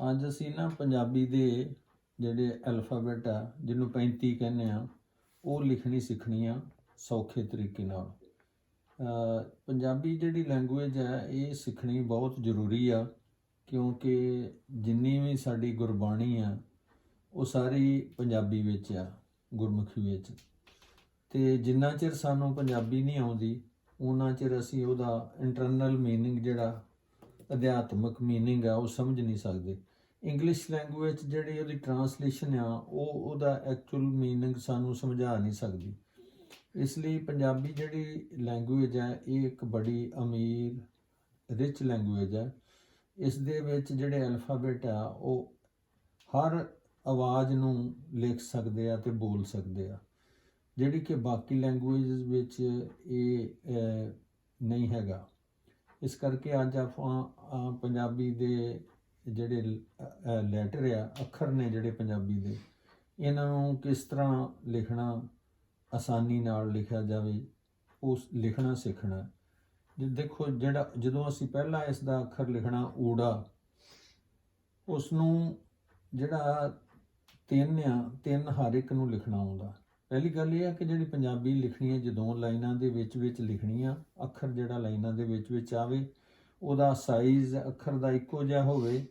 ਅੱਜ ਅਸੀਂ ਨਾ ਪੰਜਾਬੀ ਦੇ ਜਿਹੜੇ ਅਲਫਾਬੈਟ ਆ ਜਿਹਨੂੰ 35 ਕਹਿੰਦੇ ਆ ਉਹ ਲਿਖਣੀ ਸਿੱਖਣੀ ਆ ਸੌਖੇ ਤਰੀਕੇ ਨਾਲ। ਪੰਜਾਬੀ ਜਿਹੜੀ ਲੈਂਗੁਏਜ ਹੈ ਇਹ ਸਿੱਖਣੀ ਬਹੁਤ ਜ਼ਰੂਰੀ ਆ, ਕਿਉਂਕਿ ਜਿੰਨੀ ਵੀ ਸਾਡੀ ਗੁਰਬਾਣੀ ਆ ਉਹ ਸਾਰੀ ਪੰਜਾਬੀ ਵਿੱਚ ਆ, ਗੁਰਮੁਖੀ ਵਿੱਚ। ਅਤੇ ਜਿੰਨਾ ਚਿਰ ਸਾਨੂੰ ਪੰਜਾਬੀ ਨਹੀਂ ਆਉਂਦੀ ਉਨਾ ਚਿਰ ਅਸੀਂ ਉਹਦਾ ਇੰਟਰਨਲ ਮੀਨਿੰਗ ਜਿਹੜਾ ਅਧਿਆਤਮਕ ਮੀਨਿੰਗ ਆ ਉਹ ਸਮਝ ਨਹੀਂ ਸਕਦੇ। ਇੰਗਲਿਸ਼ ਲੈਂਗੁਏਜ ਜਿਹੜੀ ਉਹਦੀ ਟਰਾਂਸਲੇਸ਼ਨ ਆ ਉਹਦਾ ਐਕਚੁਅਲ ਮੀਨਿੰਗ ਸਾਨੂੰ ਸਮਝਾ ਨਹੀਂ ਸਕਦੀ। ਇਸ ਲਈ ਪੰਜਾਬੀ ਜਿਹੜੀ ਲੈਂਗੁਏਜ ਹੈ ਇਹ ਇੱਕ ਬੜੀ ਅਮੀਰ ਰਿਚ ਲੈਂਗੁਏਜ ਹੈ। ਇਸ ਦੇ ਵਿੱਚ ਜਿਹੜੇ ਅਲਫਾਬੈਟ ਆ ਉਹ ਹਰ ਆਵਾਜ਼ ਨੂੰ ਲਿਖ ਸਕਦੇ ਆ ਅਤੇ ਬੋਲ ਸਕਦੇ ਆ, ਜਿਹੜੀ ਕਿ ਬਾਕੀ ਲੈਂਗੁਏਜ ਵਿੱਚ ਇਹ ਨਹੀਂ ਹੈਗਾ। ਇਸ ਕਰਕੇ ਅੱਜ ਆਪਾਂ ਪੰਜਾਬੀ ਦੇ ਜਿਹੜੇ ਲੈਟਰ ਆ, ਅੱਖਰ ਨੇ ਜਿਹੜੇ ਪੰਜਾਬੀ ਦੇ, ਇਹਨਾਂ ਨੂੰ ਕਿਸ ਤਰ੍ਹਾਂ ਲਿਖਣਾ, ਆਸਾਨੀ ਨਾਲ ਲਿਖਿਆ ਜਾਵੇ, ਉਸ ਲਿਖਣਾ ਸਿੱਖਣਾ। ਦੇਖੋ ਜਦੋਂ ਅਸੀਂ ਪਹਿਲਾਂ ਇਸ ਦਾ ਅੱਖਰ ਲਿਖਣਾ ਊੜਾ, ਉਸ ਨੂੰ ਜਿਹੜਾ ਤਿੰਨ ਹਰ ਇੱਕ ਨੂੰ ਲਿਖਣਾ ਆਉਂਦਾ। ਪਹਿਲੀ ਗੱਲ ਇਹ ਹੈ ਕਿ ਜਿਹੜੀ ਪੰਜਾਬੀ ਲਿਖਣੀ ਹੈ ਜਦੋਂ ਲਾਈਨਾਂ ਦੇ ਵਿੱਚ ਲਿਖਣੀ ਆ, ਅੱਖਰ ਜਿਹੜਾ ਲਾਈਨਾਂ ਦੇ ਵਿੱਚ ਆਵੇ, ਉਹਦਾ ਸਾਈਜ਼ ਅੱਖਰ ਦਾ ਇੱਕੋ ਜਿਹਾ ਹੋਵੇ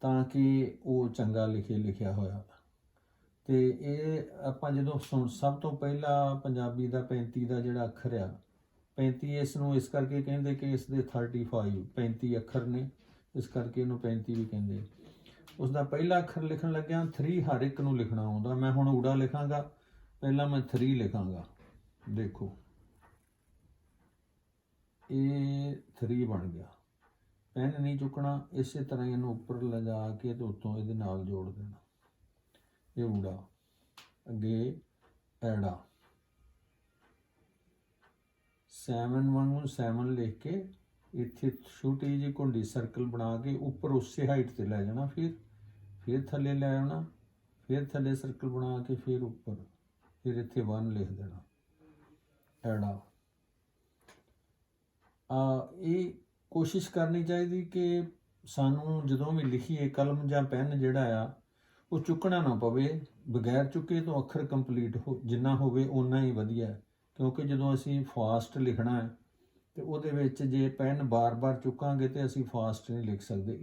ਤਾਂ ਕਿ ਉਹ ਚੰਗਾ ਲਿਖਿਆ ਹੋਇਆ। ਅਤੇ ਇਹ ਆਪਾਂ ਜਦੋਂ ਸਭ ਤੋਂ ਪਹਿਲਾਂ ਪੰਜਾਬੀ ਦਾ 35 ਦਾ ਜਿਹੜਾ ਅੱਖਰ ਆ, 35 ਇਸ ਨੂੰ ਇਸ ਕਰਕੇ ਕਹਿੰਦੇ ਕਿ ਇਸ ਦੇ 35 ਅੱਖਰ ਨੇ, ਇਸ ਕਰਕੇ ਇਹਨੂੰ 35 ਵੀ ਕਹਿੰਦੇ। ਉਸ ਦਾ ਪਹਿਲਾ ਅੱਖਰ ਲਿਖਣ ਲੱਗਿਆ 3 ਹਰ ਇੱਕ ਨੂੰ ਲਿਖਣਾ ਆਉਂਦਾ। ਮੈਂ ਹੁਣ ਊੜਾ ਲਿਖਾਂਗਾ, ਪਹਿਲਾਂ ਮੈਂ 3 ਲਿਖਾਂਗਾ। ਦੇਖੋ ਇਹ 3 ਬਣ ਗਿਆ। ਪੈਨ ਨਹੀਂ ਚੁੱਕਣਾ, ਇਸੇ ਤਰ੍ਹਾਂ ਇਹਨੂੰ ਉੱਪਰ ਲਿਜਾ ਕੇ ਤੇ ਉੱਤੋਂ ਇਹਦੇ ਨਾਲ ਜੋੜ ਦੇਣਾ। ਇਹ ਊੜਾ, ਅੱਗੇ ਐੜਾ, 7 ਵਾਂਗੂ 7 ਲਿਖ ਕੇ ਇੱਥੇ ਛੋਟੀ ਜਿਹੀ ਘੁੰਡੀ ਸਰਕਲ ਬਣਾ ਕੇ ਉੱਪਰ ਉਸੇ ਹਾਈਟ 'ਤੇ ਲੈ ਜਾਣਾ, ਫਿਰ ਥੱਲੇ ਲੈ ਆਉਣਾ, ਫਿਰ ਥੱਲੇ ਸਰਕਲ ਬਣਾ ਕੇ ਫਿਰ ਉੱਪਰ, ਫਿਰ ਇੱਥੇ 1 ਲਿਖ ਦੇਣਾ, ਐੜਾ। ਇਹ ਕੋਸ਼ਿਸ਼ ਕਰਨੀ ਚਾਹੀਦੀ ਕਿ ਸਾਨੂੰ ਜਦੋਂ ਵੀ ਲਿਖੀਏ ਕਲਮ ਜਾਂ ਪੈਨ ਜਿਹੜਾ ਆ ਉਹ ਚੁੱਕਣਾ ਨਾ ਪਵੇ। ਬਗੈਰ ਚੁੱਕੇ ਤੋਂ ਅੱਖਰ ਕੰਪਲੀਟ ਜਿੰਨਾ ਹੋਵੇ ਓਨਾ ਹੀ ਵਧੀਆ, ਕਿਉਂਕਿ ਜਦੋਂ ਅਸੀਂ ਫਾਸਟ ਲਿਖਣਾ ਹੈ ਅਤੇ ਉਹਦੇ ਵਿੱਚ ਜੇ ਪੈਨ ਬਾਰ ਚੁੱਕਾਂਗੇ ਤਾਂ ਅਸੀਂ ਫਾਸਟ ਨਹੀਂ ਲਿਖ ਸਕਦੇ।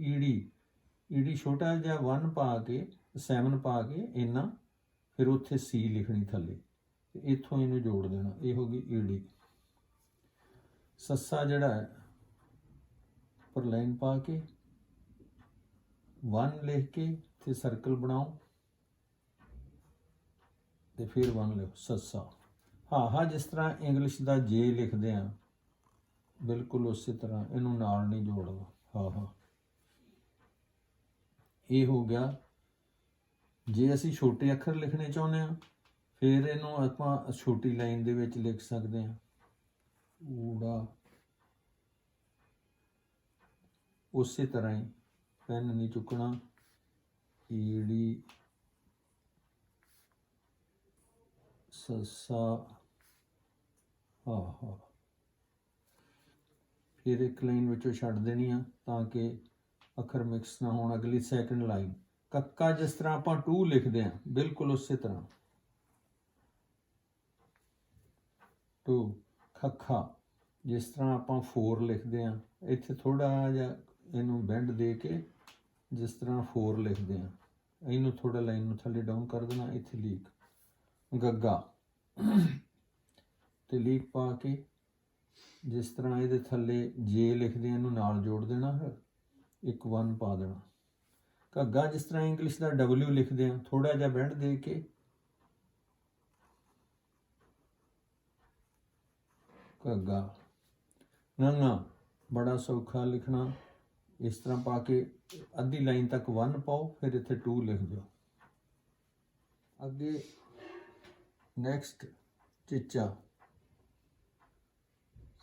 ਈੜੀ ਛੋਟਾ ਜਿਹਾ 1 ਪਾ ਕੇ 7 ਪਾ ਕੇ ਇੰਨਾ, ਫਿਰ ਉੱਥੇ C ਲਿਖਣੀ ਥੱਲੇ, ਅਤੇ ਇੱਥੋਂ ਇਹਨੂੰ ਜੋੜ ਦੇਣਾ। ਇਹ ਹੋ ਗਈ ਈੜੀ। ਸੱਸਾ ਜਿਹੜਾ ਹੈ ਉੱਪਰ ਲਾਈਨ ਪਾ ਕੇ 1 ਲਿਖ ਕੇ ਤੇ ਸਰਕਲ ਬਣਾਓ ਤੇ ਫਿਰ 1 ਲਿਖੋ, ਸੱਸਾ। ਹਾਂ ਜਿਸ ਤਰ੍ਹਾਂ ਇੰਗਲਿਸ਼ ਦਾ ਜੇ ਲਿਖਦੇ ਆ, ਬਿਲਕੁਲ ਉਸੇ ਤਰ੍ਹਾਂ ਇਹਨੂੰ ਨਾਲ ਨਹੀਂ ਜੋੜਨਾ। ਹਾਂ ਇਹ ਹੋ ਗਿਆ। ਜੇ ਅਸੀਂ ਛੋਟੇ ਅੱਖਰ ਲਿਖਣੇ ਚਾਹੁੰਦੇ ਹਾਂ ਫਿਰ ਇਹਨੂੰ ਆਪਾਂ ਛੋਟੀ ਲਾਈਨ ਦੇ ਵਿੱਚ ਲਿਖ ਸਕਦੇ ਹਾਂ। ਊੜਾ ਉਸੇ ਤਰ੍ਹਾਂ ਹੀ, ਪੈਨ ਨਹੀਂ ਚੁੱਕਣਾ, ਈੜੀ, ਸੱਸਾ, ਫਿਰ ਇੱਕ ਲਾਈਨ ਵਿੱਚੋਂ ਛੱਡ ਦੇਣੀ ਆ ਤਾਂ ਕਿ ਅੱਖਰ ਮਿਕਸ ਨਾ ਹੋਣ। ਅਗਲੀ ਸੈਕਿੰਡ ਲਾਈਨ, ਕੱਕਾ ਜਿਸ ਤਰ੍ਹਾਂ ਆਪਾਂ 2 ਲਿਖਦੇ ਹਾਂ ਬਿਲਕੁਲ ਉਸੇ ਤਰ੍ਹਾਂ 2। ਖੱਖਾ ਜਿਸ ਤਰ੍ਹਾਂ ਆਪਾਂ 4 ਲਿਖਦੇ ਹਾਂ, ਇੱਥੇ ਥੋੜ੍ਹਾ ਜਿਹਾ ਇਹਨੂੰ ਬੈਂਡ ਦੇ ਕੇ ਜਿਸ ਤਰ੍ਹਾਂ 4 ਲਿਖਦੇ ਹਾਂ, ਇਹਨੂੰ ਥੋੜ੍ਹਾ ਲਾਈਨ ਨੂੰ ਥੱਲੇ ਡਾਊਨ ਕਰ ਦੇਣਾ, ਇੱਥੇ ਲੀਕ। ਗੱਗਾ ਤੇ ਲੀਕ ਪਾ ਕੇ ਜਿਸ ਤਰ੍ਹਾਂ ਇਹਦੇ ਥੱਲੇ ਜੇ ਲਿਖਦੇ ਹਾਂ ਇਹਨੂੰ ਨਾਲ ਜੋੜ ਦੇਣਾ, ਇੱਕ 1 ਪਾ ਦੇਣਾ। ਘੱਗਾ ਜਿਸ ਤਰ੍ਹਾਂ ਇੰਗਲਿਸ਼ ਦਾ W ਲਿਖਦੇ ਹਾਂ, ਥੋੜ੍ਹਾ ਜਿਹਾ ਬੈਂਡ ਦੇ ਕੇ ਘੱਗਾ। ੰਗਾ ਬੜਾ ਸੌਖਾ ਲਿਖਣਾ, ਇਸ ਤਰ੍ਹਾਂ ਪਾ ਕੇ ਅੱਧੀ ਲਾਈਨ ਤੱਕ 1 ਪਾਓ, ਫਿਰ ਇੱਥੇ 2 ਲਿਖ ਦਿਓ। ਅੱਗੇ ਨੈਕਸਟ ਚਿੱਚਾ,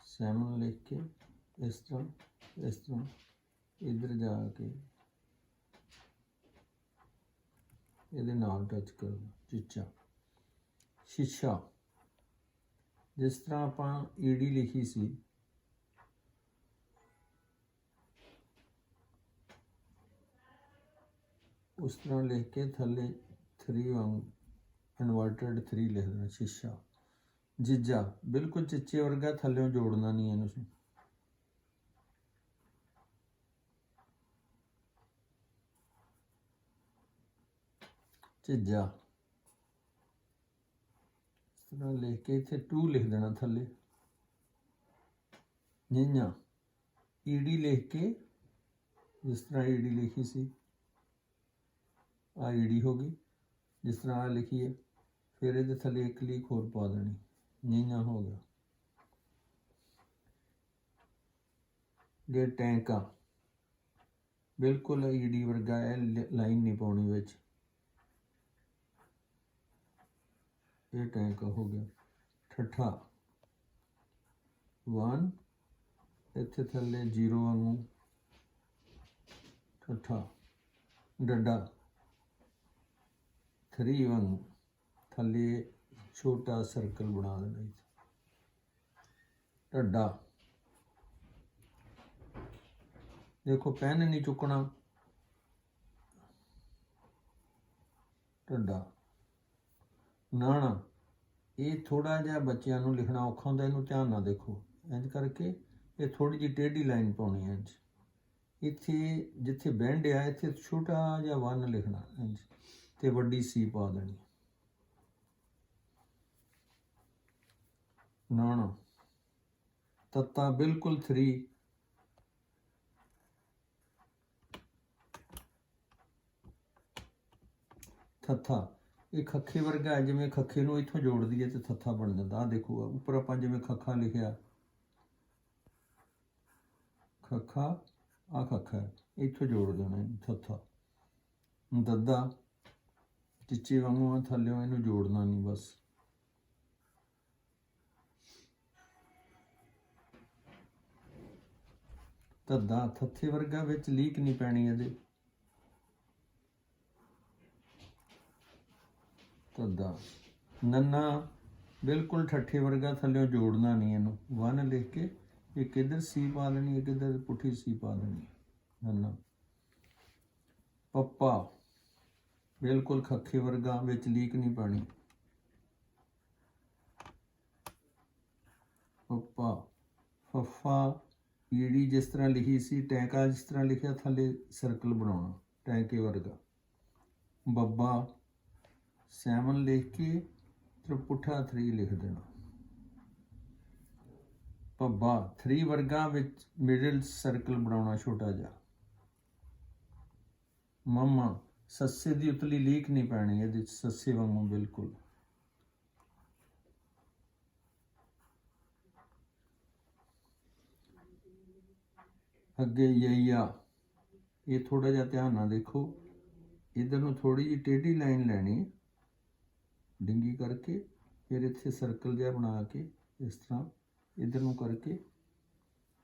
7 ਲਿਖ ਕੇ ਇਸ ਤਰ੍ਹਾਂ ਇੱਧਰ ਜਾ ਕੇ ਇਹਦੇ ਨਾਲ ਟੱਚ ਕਰੋ, ਚਿੱਚਾ। ਸ਼ੀਸ਼ਾ ਜਿਸ ਤਰ੍ਹਾਂ ਆਪਾਂ ਈੜੀ ਲਿਖੀ ਸੀ, उस तरह लिख के थले 3 वांग इनवर्टेड 3 लिख देना। शीशा। जीजा बिल्कुल चिच्चे वर्गा, थल्लों जोड़ना नहीं है तुसीं। झिज्जा इस तरह लिख के इत्थे 2 लिख देना थले। झिंझा ईडी लिख के जिस तरह ईडी लिखी सी आ ईडी हो गई, जिस तरह आ लिखी है। फिर ये थले एक लीक होर पा देनी, झिंझा हो गया। गे टैंका बिल्कुल ईडी वर्गा है, लाइन नहीं पानी विच, ये टैंका हो गया। ठट्ठा 1 इत्थे थले 0 वांगू ठट्ठा। डड्डा 3 वांगू थले छोटा सर्कल बना देना। ढड्डा देखो पेन नहीं चुकना। ढड्डा नाना ये थोड़ा जिहा बच्चों नूं लिखना औखा हुंदा, इहनूं ध्यान नाल देखो। इंज करके ये थोड़ी जी टेढ़ी लाइन पाउणी है। इंज इत्थे जिथे बैंड आ इत्थे छोटा जिहा 1 लिखना, इंज ते वड्डी सी पा देनी। नाना तत्ता बिल्कुल 3 थत्था ये खखे वर्गा है, जिमें खखे नूं इत्थों जोड़ दईए तो थत्था बन जाता। आ देखो उपर आपां जिमें खखा लिखिया, खखा आ खखा है, इत्थों जोड़ देना थत्था। दद्दा चिच्चे वांगू आ, थल्लों इहनूं जोड़ना नहीं बस। धद्दा थत्थे वर्गा विच लीक नहीं पैनी इहदे। धद्दा नन्ना बिल्कुल ठट्ठे वर्गा, थल्लों जोड़ना नहीं इहनूं। 1 लिख के एक इधर सी पा देनी, एक इधर पुठी सी पा देनी। नन्ना। पप्पा बिल्कुल खखे वर्गा, विच लीक नहीं पानी। पप्पा। फफा ईडी जिस तरह लिखी सी, टैंका जिस तरह लिखिया थले सर्कल बनाना टैंके वर्गा। बब्बा 7 लिख के तो पुठा 3 लिख देना। भब्बा 3 वर्गा विच मिडल सर्कल बनाना छोटा जा। मम्मा सस्से दी उतली लीक नहीं पैनी, ये सस्से वांगू बिल्कुल। अगे यईया ये थोड़ा जा ध्यान ना देखो, इधर नूं थोड़ी जी टेढ़ी लाइन लैनी डिंगी करके, फिर इत्थे सर्कल जिहा बना के इस तरह इधर नूं करके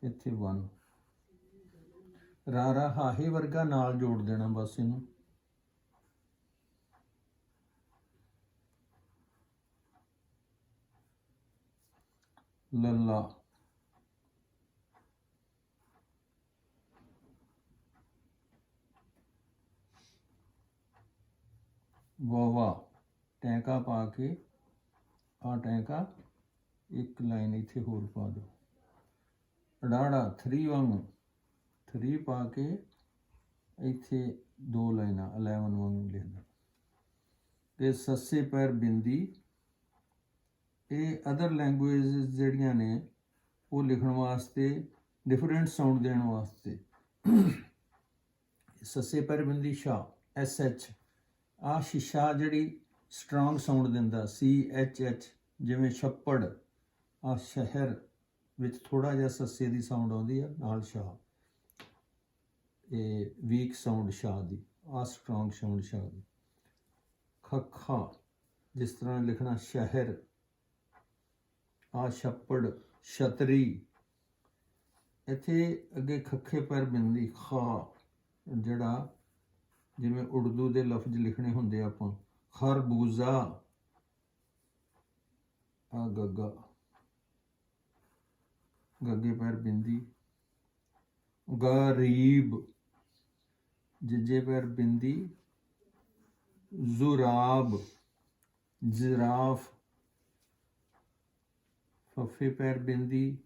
इत्थे 1। रारा हाहे वर्गा नाल जोड़ देना बस इनू। लल्ला वावा टैंका पा के आ टैंका एक लाइन इत्थे होर पा दो। अडाड़ा 3 वांगू 3 पा के इत्थे 2 लाइनां 11 वांगू लिख दो। ते सस्से पैर बिंदी ये अदर लैंगुएज जिहड़ियां ने वो लिखण वास्ते डिफरेंट साउंड देण वास्ते सस्से पैर बिंदी शाह SH आ शीशा जिहड़ी स्ट्रॉन्ग साउंड दिंदा CHH, जिवें छप्पड़ आ शहर विच थोड़ा जिहा सस्से दी साउंड आउंदी है नाल शाह, ये वीक साउंड शाह दी, आ स्ट्रॉन्ग साउंड शाह दी। खखा जिस तरह लिखना शहर, आ छप्पड़ छतरी, इत्थे अगे खखे पैर बिंदी खा, जिहड़ा जिवें उर्दू दे लफ्ज लिखने हुंदे आपां खरबूजा, आ गग्गा गग्गे पैर बिंदी। गरीब जिजे पैर बिंदी ਜ਼ੁਰਾਬ, ਜਿਰਾਫ, ਫੱਫੇ ਪੈਰ ਬਿੰਦੀ,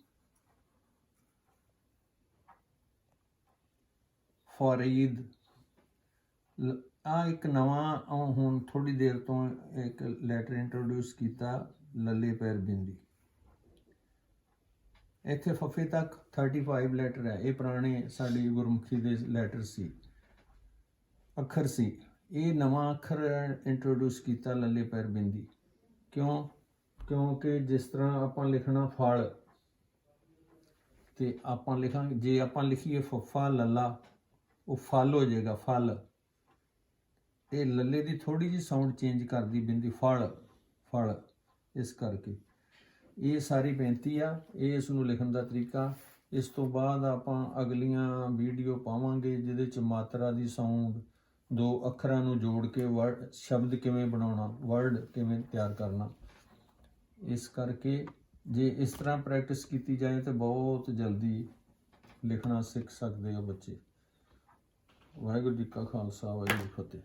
ਫਰੀਦ। ਆ ਇੱਕ ਨਵਾਂ ਹੁਣ ਥੋੜੀ ਦੇਰ ਤੋਂ ਇੱਕ ਲੈਟਰ ਇੰਟਰੋਡਿਊਸ ਕੀਤਾ, ਲੱਲੇ ਪੈਰ ਬਿੰਦੀ। ਇੱਥੇ ਫੱਫੇ ਤੱਕ 35 ਲੈਟਰ ਹੈ। ਇਹ ਪੁਰਾਣੇ ਸਾਡੀ ਗੁਰਮੁਖੀ ਦੇ ਲੈਟਰ ਸੀ, ਅੱਖਰ ਸੀ। ਇਹ ਨਵਾਂ ਅੱਖਰ ਇੰਟਰੋਡਿਊਸ ਕੀਤਾ, ਲੱਲੇ ਪੈਰ ਬਿੰਦੀ। ਕਿਉਂਕਿ ਜਿਸ ਤਰ੍ਹਾਂ ਆਪਾਂ ਲਿਖਣਾ ਫਲ, ਤੇ ਆਪਾਂ ਲਿਖਾਂਗੇ, ਜੇ ਆਪਾਂ ਲਿਖੀਏ ਫੱਫਾ ਲੱਲਾ, ਉਹ ਫਲ ਹੋ ਜਾਏਗਾ, ਫਲ। ਇਹ ਲੱਲੇ ਦੀ ਥੋੜੀ ਜਿਹੀ ਸਾਊਂਡ ਚੇਂਜ ਕਰਦੀ ਬਿੰਦੀ, ਫਲ। ਇਸ ਕਰਕੇ ਇਹ ਸਾਰੀ ਬੇਨਤੀ ਆ, ਇਹ ਇਸ ਨੂੰ ਲਿਖਣ ਦਾ ਤਰੀਕਾ। ਇਸ ਤੋਂ ਬਾਅਦ ਆਪਾਂ ਅਗਲੀਆਂ ਵੀਡੀਓ ਪਾਵਾਂਗੇ ਜਿਹਦੇ 'ਚ ਮਾਤਰਾ ਦੀ ਸਾਊਂਡ, ਦੋ ਅੱਖਰਾਂ ਨੂੰ ਜੋੜ ਕੇ ਸ਼ਬਦ ਕਿਵੇਂ ਬਣਾਉਣਾ, ਵਰਡ ਕਿਵੇਂ ਤਿਆਰ ਕਰਨਾ। ਇਸ ਕਰਕੇ ਜੇ ਇਸ ਤਰ੍ਹਾਂ ਪ੍ਰੈਕਟਿਸ ਕੀਤੀ ਜਾਏ ਤਾਂ ਬਹੁਤ ਜਲਦੀ ਲਿਖਣਾ ਸਿੱਖ ਸਕਦੇ ਆ ਬੱਚੇ। ਵਾਹਿਗੁਰੂ ਜੀ ਕਾ ਖਾਲਸਾ, ਵਾਹਿਗੁਰੂ ਜੀ ਕੀ ਫਤਿਹ।